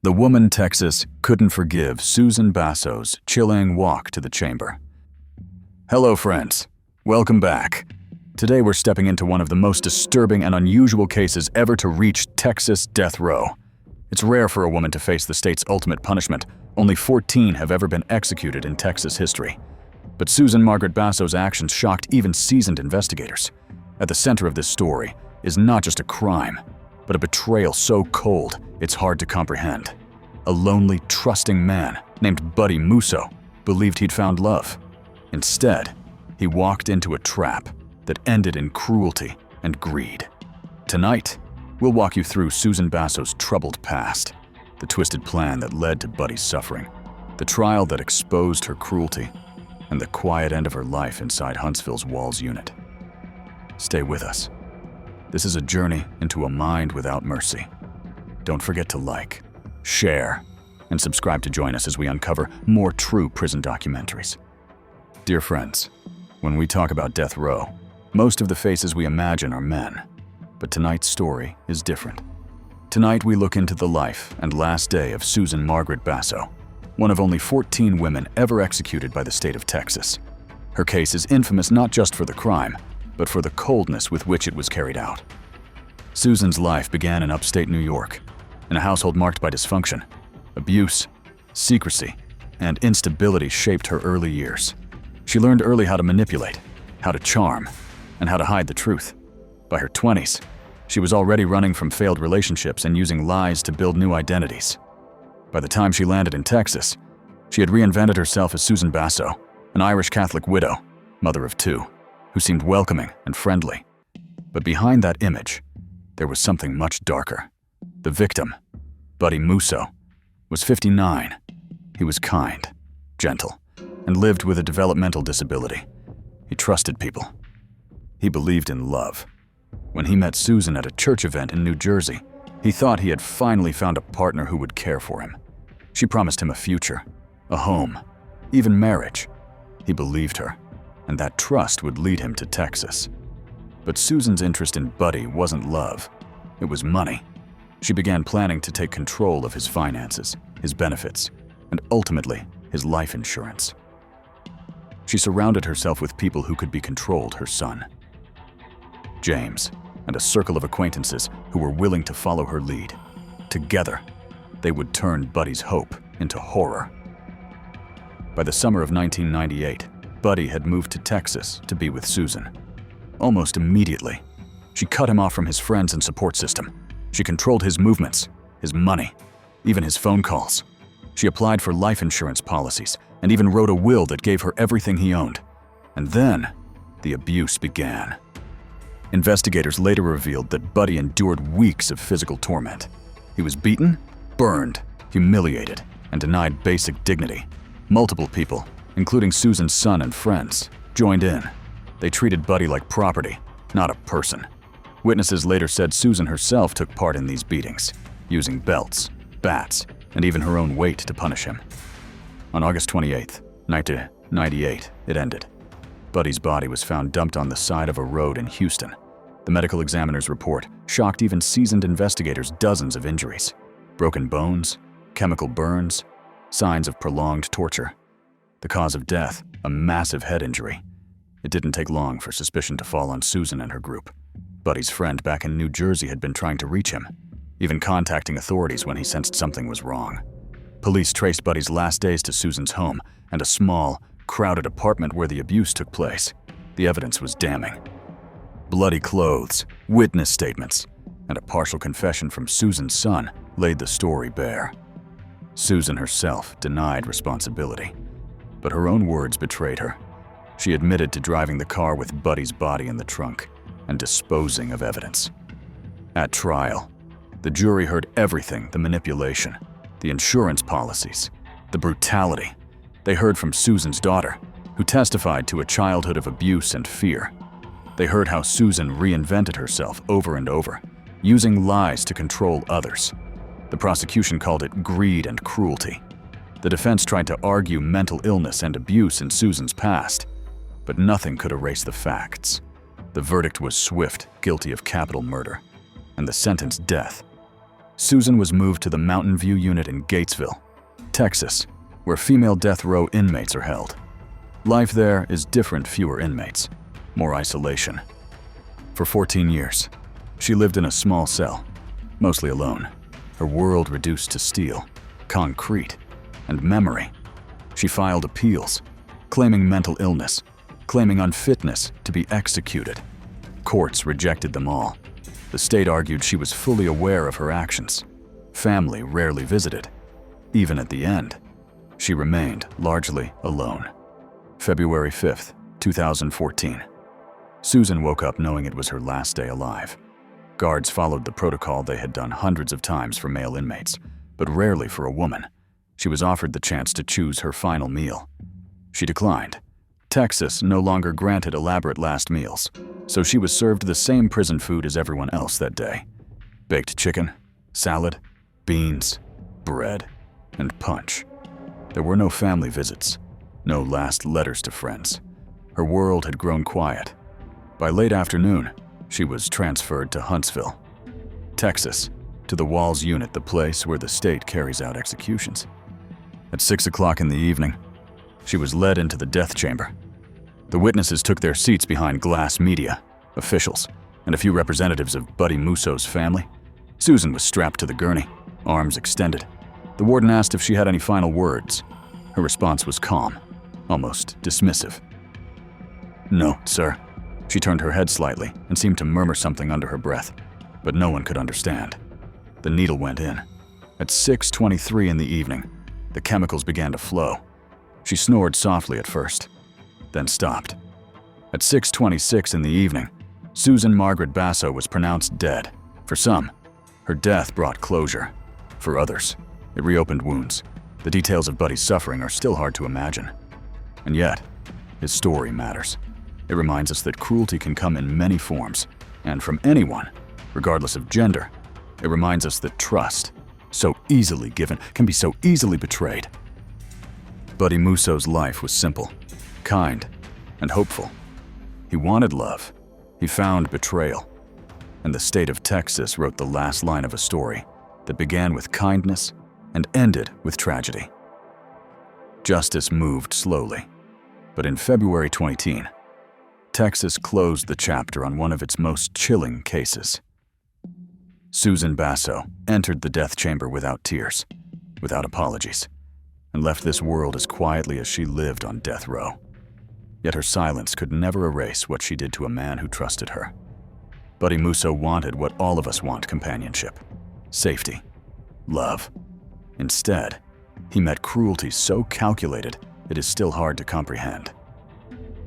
The woman Texas couldn't forgive Susan Basso's chilling walk to the chamber. Hello, friends. Welcome back. Today we're stepping into one of the most disturbing and unusual cases ever to reach Texas death row. It's rare for a woman to face the state's ultimate punishment. Only 14 have ever been executed in Texas history. But Susan Margaret Basso's actions shocked even seasoned investigators. At the center of this story is not just a crime, but a betrayal so cold it's hard to comprehend. A lonely, trusting man named Buddy Musso believed he'd found love. Instead, he walked into a trap that ended in cruelty and greed. Tonight, we'll walk you through Susan Basso's troubled past, the twisted plan that led to Buddy's suffering, the trial that exposed her cruelty, and the quiet end of her life inside Huntsville's Walls Unit. Stay with us. This is a journey into a mind without mercy. Don't forget to like, share, and subscribe to join us as we uncover more true prison documentaries. Dear friends, when we talk about death row, most of the faces we imagine are men. But tonight's story is different. Tonight we look into the life and last day of Susan Margaret Basso, one of only 14 women ever executed by the state of Texas. Her case is infamous not just for the crime, but for the coldness with which it was carried out. Susan's life began in upstate New York, in a household marked by dysfunction. Abuse, secrecy, and instability shaped her early years. She learned early how to manipulate, how to charm, and how to hide the truth. By her 20s, she was already running from failed relationships and using lies to build new identities. By the time she landed in Texas, she had reinvented herself as Susan Basso, an Irish Catholic widow, mother of 2, who seemed welcoming and friendly. But behind that image, there was something much darker. The victim, Buddy Musso, was 59. He was kind, gentle, and lived with a developmental disability. He trusted people. He believed in love. When he met Susan at a church event in New Jersey, he thought he had finally found a partner who would care for him. She promised him a future, a home, even marriage. He believed her, and that trust would lead him to Texas. But Susan's interest in Buddy wasn't love. It was money. She began planning to take control of his finances, his benefits, and ultimately, his life insurance. She surrounded herself with people who could be controlled, her son, James, and a circle of acquaintances who were willing to follow her lead. Together, they would turn Buddy's hope into horror. By the summer of 1998, Buddy had moved to Texas to be with Susan. Almost immediately, she cut him off from his friends and support system. She controlled his movements, his money, even his phone calls. She applied for life insurance policies and even wrote a will that gave her everything he owned. And then, the abuse began. Investigators later revealed that Buddy endured weeks of physical torment. He was beaten, burned, humiliated, and denied basic dignity. Multiple people, including Susan's son and friends, joined in. They treated Buddy like property, not a person. Witnesses later said Susan herself took part in these beatings, using belts, bats, and even her own weight to punish him. On August 28, 1998, it ended. Buddy's body was found dumped on the side of a road in Houston. The medical examiner's report shocked even seasoned investigators. Dozens of injuries, broken bones, chemical burns, signs of prolonged torture. The cause of death, a massive head injury. It didn't take long for suspicion to fall on Susan and her group. Buddy's friend back in New Jersey had been trying to reach him, even contacting authorities when he sensed something was wrong. Police traced Buddy's last days to Susan's home and a small, crowded apartment where the abuse took place. The evidence was damning. Bloody clothes, witness statements, and a partial confession from Susan's son laid the story bare. Susan herself denied responsibility, but her own words betrayed her. She admitted to driving the car with Buddy's body in the trunk and disposing of evidence. At trial, the jury heard everything: the manipulation, the insurance policies, the brutality. They heard from Susan's daughter, who testified to a childhood of abuse and fear. They heard how Susan reinvented herself over and over, using lies to control others. The prosecution called it greed and cruelty. The defense tried to argue mental illness and abuse in Susan's past, but nothing could erase the facts. The verdict was swift, guilty of capital murder, and the sentence death. Susan was moved to the Mountain View Unit in Gatesville, Texas, where female death row inmates are held. Life there is different, fewer inmates, more isolation. For 14 years, she lived in a small cell, mostly alone, her world reduced to steel, concrete, and memory. She filed appeals, claiming mental illness, claiming unfitness to be executed. Courts rejected them all. The state argued she was fully aware of her actions. Family rarely visited. Even at the end, she remained largely alone. February 5th, 2014. Susan woke up knowing it was her last day alive. Guards followed the protocol they had done hundreds of times for male inmates, but rarely for a woman. She was offered the chance to choose her final meal. She declined. Texas no longer granted elaborate last meals, so she was served the same prison food as everyone else that day. Baked chicken, salad, beans, bread, and punch. There were no family visits, no last letters to friends. Her world had grown quiet. By late afternoon, she was transferred to Huntsville, Texas, to the Walls Unit, the place where the state carries out executions. At 6 o'clock in the evening, she was led into the death chamber. The witnesses took their seats behind glass. Media, officials, and a few representatives of Buddy Musso's family. Susan was strapped to the gurney, arms extended. The warden asked if she had any final words. Her response was calm, almost dismissive. "No, sir." She turned her head slightly and seemed to murmur something under her breath, but no one could understand. The needle went in. At 6:23 in the evening, the chemicals began to flow. She snored softly at first, then stopped. At 6:26 in the evening, Susan Margaret Basso was pronounced dead. For some, her death brought closure. For others, it reopened wounds. The details of Buddy's suffering are still hard to imagine. And yet, his story matters. It reminds us that cruelty can come in many forms, and from anyone, regardless of gender. It reminds us that trust, so easily given, can be so easily betrayed. Buddy Musso's life was simple, kind, and hopeful. He wanted love. He found betrayal. And the state of Texas wrote the last line of a story that began with kindness and ended with tragedy. Justice moved slowly, but in February 2010, Texas closed the chapter on one of its most chilling cases. Susan Basso entered the death chamber without tears, without apologies, and left this world as quietly as she lived on death row. Yet her silence could never erase what she did to a man who trusted her. Buddy Musso wanted what all of us want: companionship, safety, love. Instead, he met cruelty so calculated it is still hard to comprehend.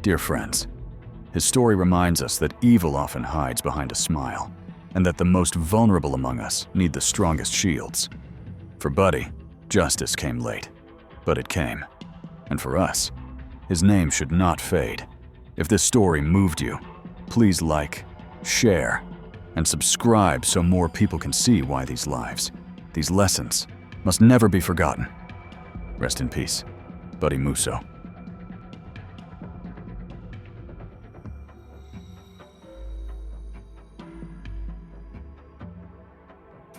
Dear friends, his story reminds us that evil often hides behind a smile, and that the most vulnerable among us need the strongest shields. For Buddy, justice came late, but it came. And for us, his name should not fade. If this story moved you, please like, share, and subscribe so more people can see why these lives, these lessons, must never be forgotten. Rest in peace, Buddy Musso.